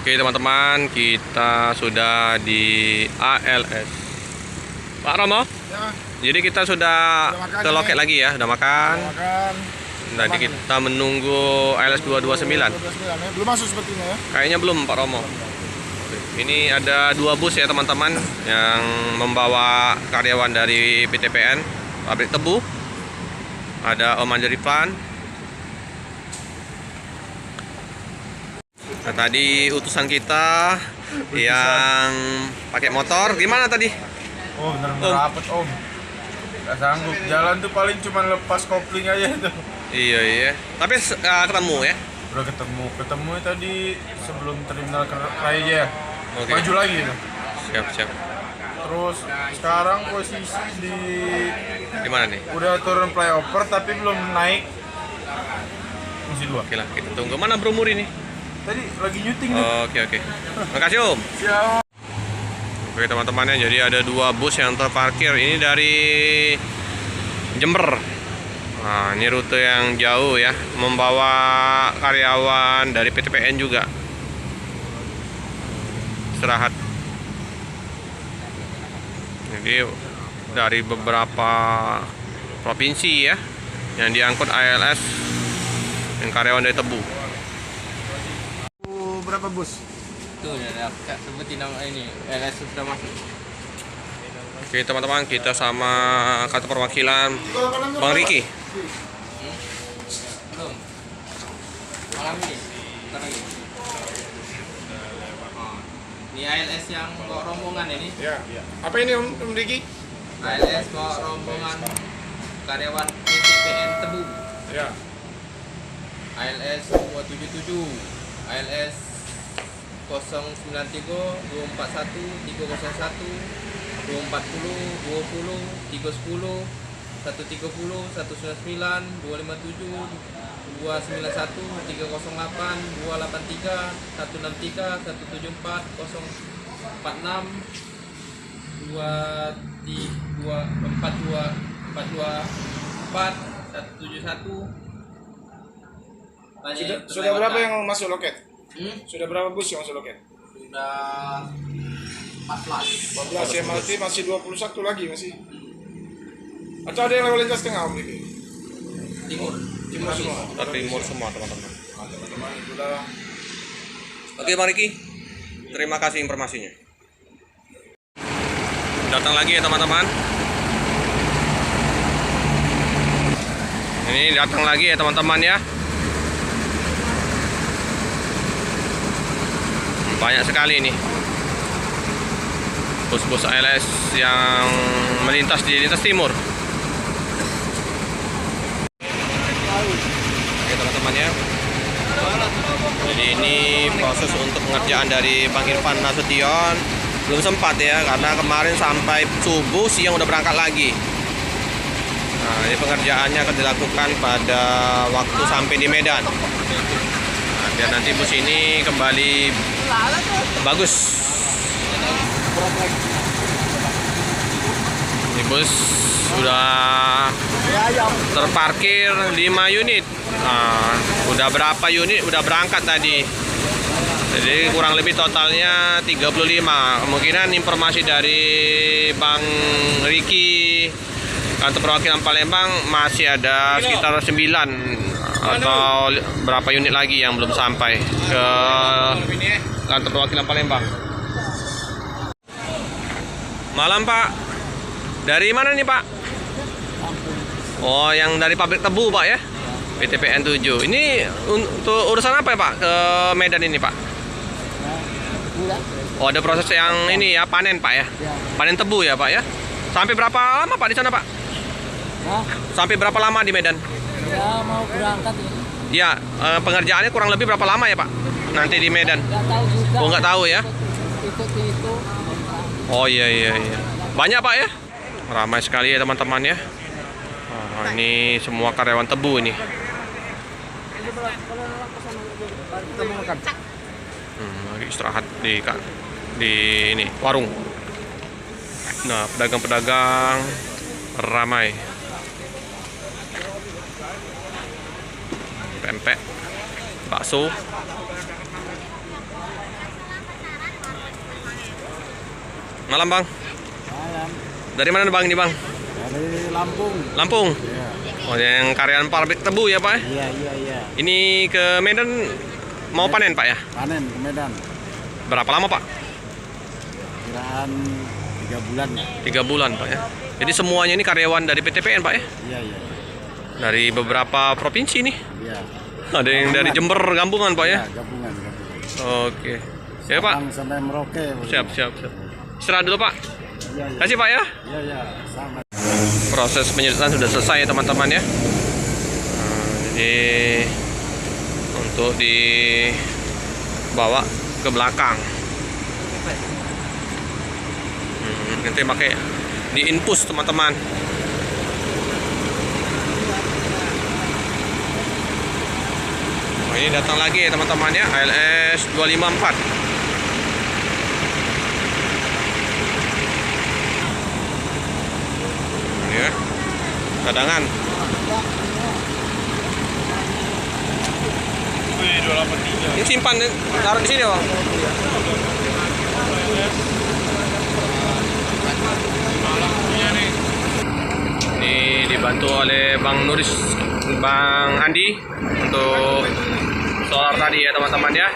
Oke teman-teman, kita sudah di ALS Pak Romo. Ya, Jadi kita sudah ke loket lagi ya, udah makan. makan. Nanti kita menunggu ALS 229. 229 ya. Belum masuk sepertinya ya. Kayaknya belum Pak Romo. Ini ada 2 bus ya teman-teman yang membawa karyawan dari PTPN pabrik tebu. Ada Om Anjari Plan. Nah, tadi utusan kita yang pakai motor gimana tadi? Oh, benar-benar rapet Om. Gak sanggup. Jalan tuh paling cuma lepas kopling aja itu. Iya. Tapi ketemu ya? Udah ketemu tadi sebelum terminal Raya. Oke. Maju lagi itu. Siap. Terus sekarang posisi Di mana nih? udah turun flyover tapi belum naik. Masih 2. Oke lah, kita tunggu. Mana Bro Muri nih? Tadi lagi nyuting nih. Oke. Makasih Om. Siap. Oke teman-teman, jadi ada 2 bus yang terparkir. Ini dari Jember. Nah, ini rute yang jauh ya, membawa karyawan dari PTPN juga istirahat. Jadi dari beberapa provinsi ya yang diangkut ALS yang karyawan dari Tebu. Berapa bus? Tuh ya, sebutin nama ini LS sudah masuk. Oke teman-teman, kita sama kantor perwakilan Bang Riki. Belum. Malam ini. Ntar lagi. Ini ALS yang bawa rombongan ini. Ya. Apa ini Om Riki? ALS bawa rombongan karyawan PTPN Tebu. Ya. ALS 277, ALS 093 241 301 240 20 310 130 199 257 291 308 283 163 174 046 471. Sudah berapa yang masuk loket? Sudah berapa bus yang masuk loket? Sudah 14. 14 MRT masih 21 lagi masih. Atau ada yang lalu lintas tengah Om Riki? Timur Semua. Timur semua teman-teman. Teman-teman sudah. Oke Bang Riki, terima kasih informasinya. Datang lagi ya teman-teman. Ini datang lagi ya teman-teman ya. Banyak sekali nih bus-bus ALS yang melintas di lintas timur. Oke teman-teman ya. Jadi ini proses untuk pengerjaan dari Bang Irfan Nasution belum sempat ya, karena kemarin sampai subuh siang udah berangkat lagi. Nah, ini pengerjaannya akan dilakukan pada waktu sampai di Medan. Nah, biar nanti bus ini kembali bagus. Ini bus sudah terparkir 5 unit. Nah, udah berapa unit udah berangkat tadi. Jadi kurang lebih totalnya 35. Kemungkinan informasi dari Bang Riki kantor perwakilan Palembang masih ada sekitar 9 atau berapa unit lagi yang belum sampai ke kantor perwakilan Palembang. Malam Pak, dari mana nih Pak? Oh, yang dari pabrik tebu Pak ya? PTPN 7. Ini untuk urusan apa ya Pak ke Medan ini Pak? Oh, ada proses yang ini ya, panen Pak ya? Panen tebu ya Pak ya? Sampai berapa lama Pak di sana Pak? Sampai berapa lama di Medan? Ya mau berangkat ini. Ya, pengerjaannya kurang lebih berapa lama ya Pak? Nanti di Medan? Nggak tahu juga. Oh, nggak tahu ya? Ikut itu. Oh iya. Banyak Pak ya? Ramai sekali ya teman-teman ya. Oh, ini semua karyawan tebu ini. Lagi istirahat di ini warung. Nah, pedagang-pedagang ramai. Pempek, bakso, Malam Bang. Malam. Dari mana Bang ini Bang? Dari Lampung. Lampung. Iya. Oh, yang karyawan pabrik tebu ya Pak? Iya, iya, iya. Ini ke Medan mau panen Pak ya? Panen ke Medan. Berapa lama Pak? Kiraan 3 bulan ya. 3 bulan Pak ya. Jadi semuanya ini karyawan dari PTPN Pak ya? Iya, iya. Dari beberapa provinsi nih. Iya. Ada yang dari Jember Gambungan Pak ya? Iya, gabungan. Oke. Ya Pak. Sabang sampai Merauke. Siap. Istirahat dulu Pak. Iya, iya. Kasih Pak ya. Iya, iya. Sama. Proses penyedotan sudah selesai ya teman-teman ya. Jadi untuk dibawa ke belakang. Nanti pakai diinfus teman-teman. Oh, ini datang lagi ya teman-teman ya, ALS 254. Ya, cadangan. Wih, 283. Ini simpan, taruh di sini Bang. Ini dibantu oleh Bang Nuris, Bang Andi untuk solar tadi ya teman-teman ya.